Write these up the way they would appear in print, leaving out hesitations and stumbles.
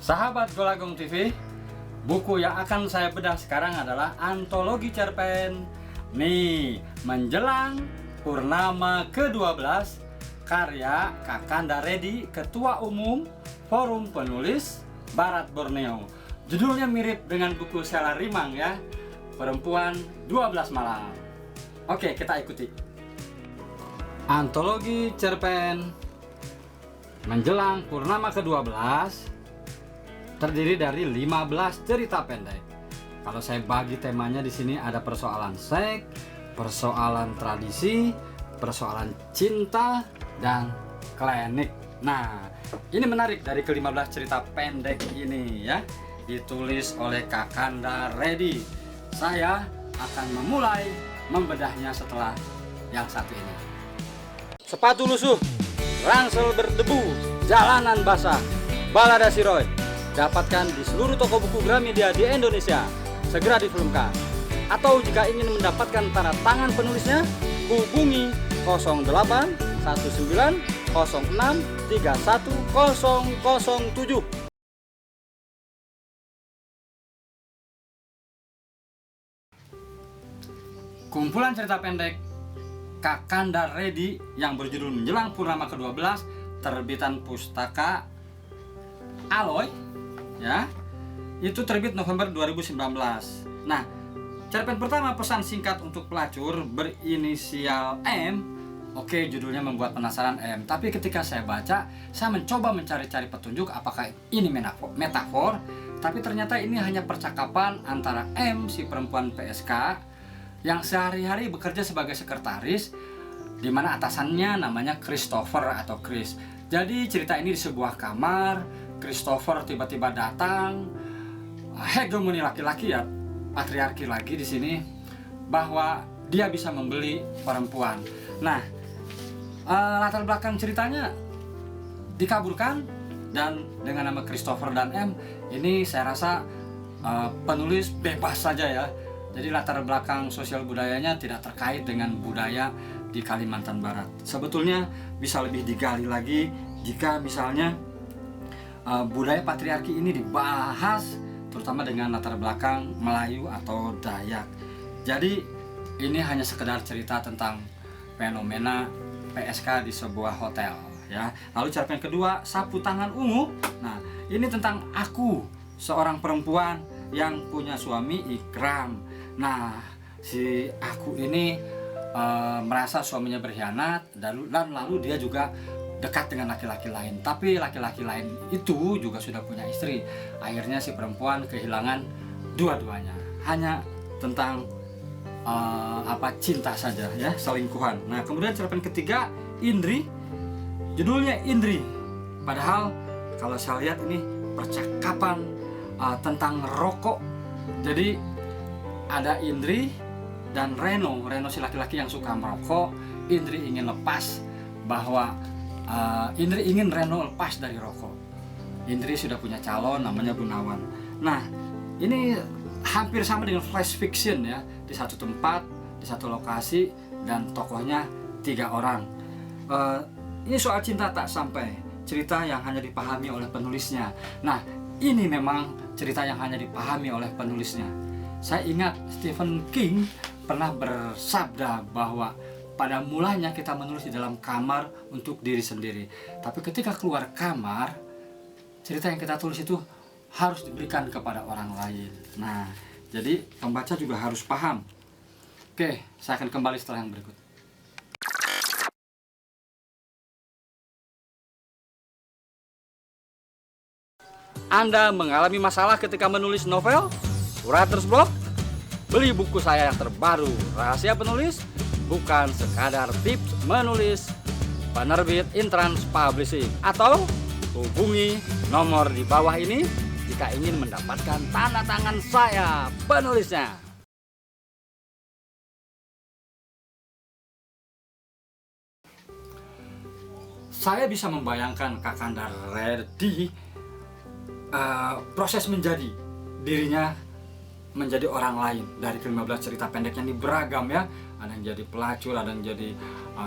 Sahabat Golagong TV, buku yang akan saya bedah sekarang adalah Antologi Cerpen nih menjelang Purnama ke-12 karya Kakanda Reddy, Ketua Umum Forum Penulis Barat Borneo. Judulnya mirip dengan buku Sela Rimang ya, Perempuan 12 Malam. Oke, kita ikuti. Antologi Cerpen menjelang Purnama ke-12 terdiri dari 15 cerita pendek. Kalau saya bagi temanya di sini ada persoalan seks, persoalan tradisi, persoalan cinta, dan klinik. Nah, ini menarik dari ke-15 cerita pendek ini ya, ditulis oleh Kakanda Reddy. Saya akan memulai membedahnya setelah yang satu ini. Sepatu lusuh, ransel berdebu, jalanan basah, balada Siroy. Dapatkan di seluruh toko buku Gramedia di Indonesia. Segera difilmkan. Atau jika ingin mendapatkan tanda tangan penulisnya, hubungi 08 19 06 31007. Kumpulan cerita pendek Kakanda Reddy yang berjudul Menjelang Purnama ke-12, terbitan Pustaka Aloy ya, itu terbit November 2019. Nah, cerpen pertama, pesan singkat untuk pelacur, berinisial M. Oke, judulnya membuat penasaran M. Tapi ketika saya baca, saya mencoba mencari-cari petunjuk apakah ini metafor. Tapi ternyata ini hanya percakapan antara M, si perempuan PSK yang sehari-hari bekerja sebagai sekretaris, di mana atasannya namanya Christopher atau Chris. Jadi cerita ini di sebuah kamar. Christopher tiba-tiba datang, hegemoni laki-laki ya, patriarki lagi di sini, bahwa dia bisa membeli perempuan. Nah, latar belakang ceritanya dikaburkan, dan dengan nama Christopher dan M ini saya rasa penulis bebas saja ya. Jadi latar belakang sosial budayanya tidak terkait dengan budaya di Kalimantan Barat. Sebetulnya bisa lebih digali lagi jika misalnya budaya patriarki ini dibahas terutama dengan latar belakang Melayu atau Dayak. Jadi ini hanya sekedar cerita tentang fenomena PSK di sebuah hotel ya. Lalu cerpen kedua, Sapu Tangan Ungu. Nah, ini tentang aku, seorang perempuan yang punya suami Ikram. Nah, si aku ini merasa suaminya berkhianat dan lalu dia juga dekat dengan laki-laki lain. Tapi laki-laki lain itu juga sudah punya istri. Akhirnya si perempuan kehilangan dua-duanya. Hanya tentang cinta saja ya, selingkuhan. Nah, kemudian cerpen ketiga, Indri. Judulnya Indri. Padahal kalau saya lihat ini percakapan tentang rokok. Jadi ada Indri dan Reno si laki-laki yang suka merokok. Indri ingin lepas, bahwa Indri ingin Reno lepas dari rokok. Indri sudah punya calon namanya Gunawan. Nah, ini hampir sama dengan flash fiction ya, di satu tempat, di satu lokasi, dan tokohnya 3 orang. Ini soal cinta tak sampai, cerita yang hanya dipahami oleh penulisnya. Nah, ini memang cerita yang hanya dipahami oleh penulisnya. Saya ingat Stephen King pernah bersabda bahwa pada mulanya kita menulis di dalam kamar untuk diri sendiri. Tapi ketika keluar kamar, cerita yang kita tulis itu harus diberikan kepada orang lain. Nah, jadi pembaca juga harus paham. Oke, saya akan kembali setelah yang berikut. Anda mengalami masalah ketika menulis novel? Writer's Block? Beli buku saya yang terbaru, Rahasia Penulis, bukan sekadar tips menulis. Penerbit Intrans Publishing. Atau hubungi nomor di bawah ini jika ingin mendapatkan tanda tangan saya, penulisnya. Saya bisa membayangkan Kakanda Reddy proses menjadi dirinya menjadi orang lain dari 15 cerita pendek yang beragam ya. Ada yang jadi pelacur, ada yang jadi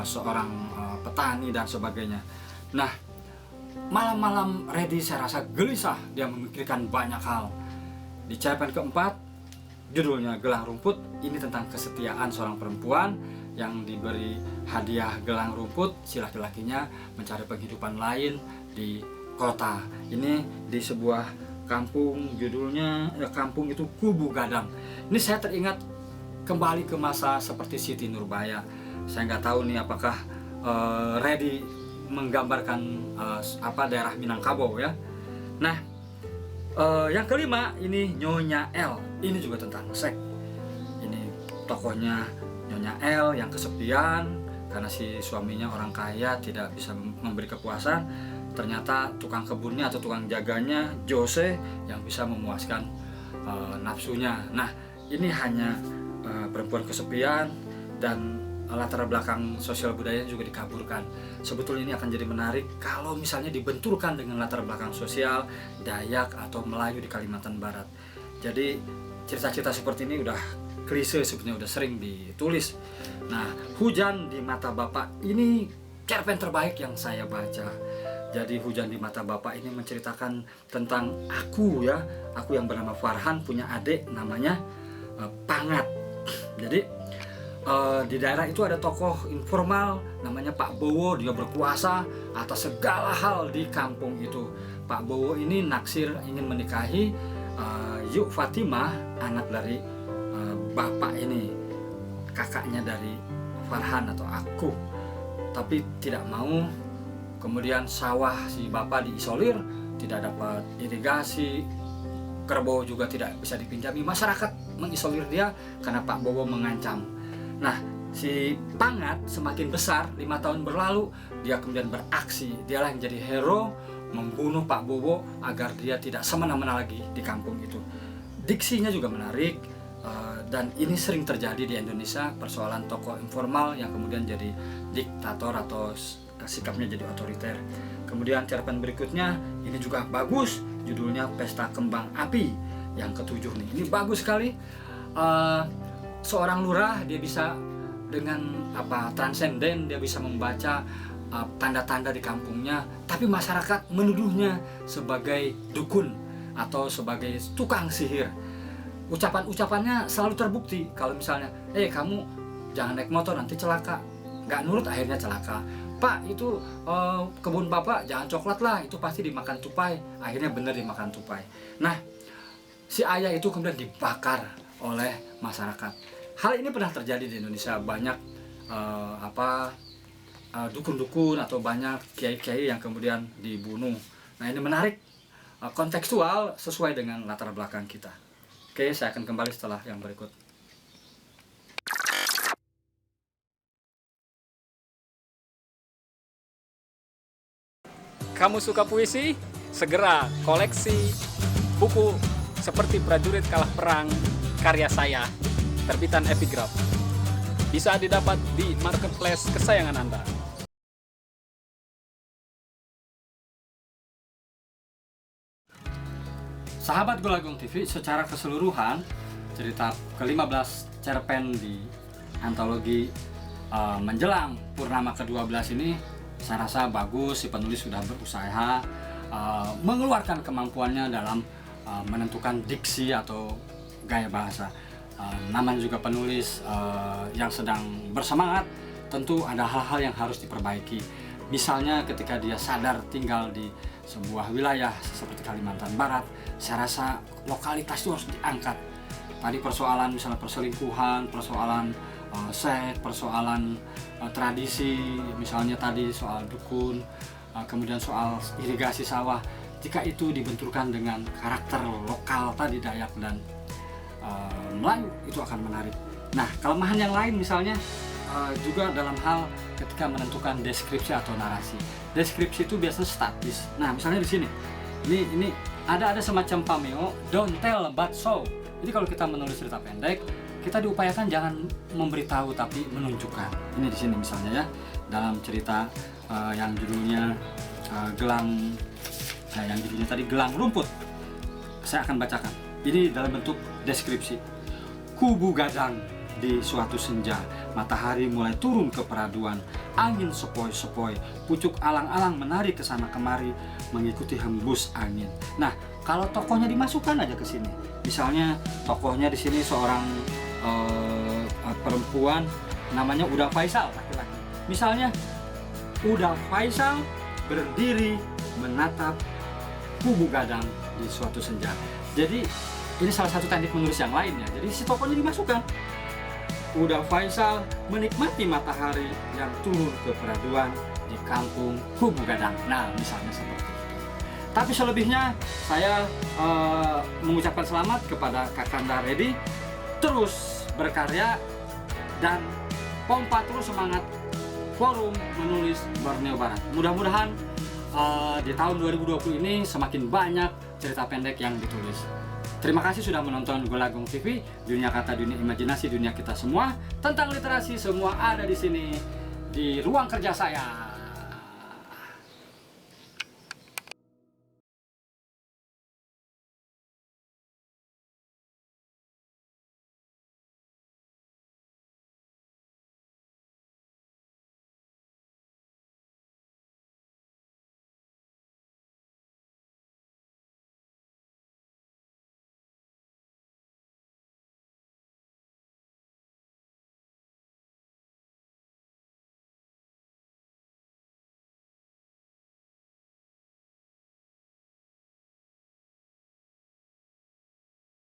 seorang petani dan sebagainya. Nah, malam-malam Redi saya rasa gelisah, dia memikirkan banyak hal. Di cerpen keempat, judulnya Gelang Rumput, ini tentang kesetiaan seorang perempuan yang diberi hadiah gelang rumput, si laki-lakinya mencari penghidupan lain di kota. Ini di sebuah kampung, judulnya kampung itu Kubu Gadang. Ini saya teringat kembali ke masa seperti Siti Nurbaya. Saya nggak tahu nih apakah Redi menggambarkan daerah Minangkabau ya. Nah, yang kelima ini Nyonya L. Ini juga tentang seks. Ini tokohnya Nyonya L yang kesepian karena si suaminya orang kaya, tidak bisa memberi kepuasan. Ternyata tukang kebunnya atau tukang jaganya Jose yang bisa memuaskan nafsunya. Nah, ini hanya perempuan kesepian dan latar belakang sosial budaya juga dikaburkan. Sebetulnya ini akan jadi menarik kalau misalnya dibenturkan dengan latar belakang sosial Dayak atau Melayu di Kalimantan Barat. Jadi cerita-cerita seperti ini udah klise, sebenarnya udah sering ditulis. Nah, Hujan di Mata Bapak ini cerpen terbaik yang saya baca. Jadi Hujan di Mata Bapak ini menceritakan tentang aku ya, aku yang bernama Farhan punya adik namanya Pangat. Jadi di daerah itu ada tokoh informal namanya Pak Bowo, dia berkuasa atas segala hal di kampung itu. Pak Bowo ini naksir ingin menikahi Yuk Fatimah, anak dari bapak ini, kakaknya dari Farhan atau aku, tapi tidak mau. Kemudian sawah si bapak diisolir, tidak dapat irigasi, kerbau juga tidak bisa dipinjami, masyarakat mengisolir dia karena Pak Bowo mengancam. Nah, si Pangat semakin besar, 5 tahun berlalu, dia kemudian beraksi. Dialah yang jadi hero, membunuh Pak Bowo agar dia tidak semena-mena lagi di kampung itu. Diksinya juga menarik, dan ini sering terjadi di Indonesia, persoalan tokoh informal yang kemudian jadi diktator atau sikapnya jadi otoriter. Kemudian cerpen berikutnya, ini juga bagus, judulnya Pesta Kembang Api, yang ketujuh nih. Ini bagus sekali. Seorang lurah dia bisa dengan transenden, dia bisa membaca tanda-tanda di kampungnya, tapi masyarakat menuduhnya sebagai dukun atau sebagai tukang sihir. Ucapan-ucapannya selalu terbukti. Kalau misalnya, kamu jangan naik motor nanti celaka, nggak nurut akhirnya celaka. Pak, itu kebun bapak jangan coklat lah, itu pasti dimakan tupai, akhirnya bener dimakan tupai. Nah, si ayah itu kemudian dibakar oleh masyarakat. Hal ini pernah terjadi di Indonesia, banyak dukun-dukun atau banyak kiai-kiai yang kemudian dibunuh. Nah, ini menarik, kontekstual sesuai dengan latar belakang kita. Oke, saya akan kembali setelah yang berikut. Kamu suka puisi? Segera koleksi buku seperti Prajurit Kalah Perang karya saya, terbitan Epigraph. Bisa didapat di marketplace kesayangan Anda. Sahabat Gulagung TV, secara keseluruhan cerita ke-15 cerpen di antologi menjelang purnama ke-12 ini saya rasa bagus. Si penulis sudah berusaha mengeluarkan kemampuannya dalam menentukan diksi atau gaya bahasa. Namanya juga penulis yang sedang bersemangat, tentu ada hal-hal yang harus diperbaiki. Misalnya ketika dia sadar tinggal di sebuah wilayah seperti Kalimantan Barat, saya rasa lokalitas itu harus diangkat. Tadi persoalan misalnya perselingkuhan, persoalan seks, persoalan tradisi, misalnya tadi soal dukun, kemudian soal irigasi sawah. Jika itu dibenturkan dengan karakter lokal tadi Dayak dan Melayu, itu akan menarik. Nah, kelemahan yang lain misalnya juga dalam hal ketika menentukan deskripsi atau narasi. Deskripsi itu biasanya statis. Nah, misalnya di sini, ini ada semacam pameo, don't tell but show. Jadi kalau kita menulis cerita pendek, kita diupayakan jangan memberitahu tapi menunjukkan. Ini di sini misalnya ya, dalam cerita yang judulnya yang judulnya tadi Gelang Rumput. Saya akan bacakan. Ini dalam bentuk deskripsi. Kubu Gadang. di suatu senja. Matahari mulai turun ke peraduan, angin sepoi-sepoi, pucuk alang-alang menari ke sana kemari mengikuti hembus angin. Nah, kalau tokohnya dimasukkan aja ke sini. Misalnya tokohnya di sini seorang perempuan namanya Uda Faisal, laki-laki. Misalnya Uda Faisal berdiri menatap kubu gadang di suatu senja. Jadi ini salah satu teknik menulis yang lainnya. Jadi si tokohnya dimasukkan. Uda Faisal menikmati matahari yang turun ke peraduan di kampung kubu gadang. Nah, misalnya seperti itu. Tapi selebihnya saya mengucapkan selamat kepada Kakanda Redi, terus berkarya dan pompa terus semangat forum menulis Borneo Barat. Mudah-mudahan di tahun 2020 ini semakin banyak cerita pendek yang ditulis. Terima kasih sudah menonton Golagong TV, dunia kata, dunia imajinasi, dunia kita semua. Tentang literasi semua ada di sini, di ruang kerja saya.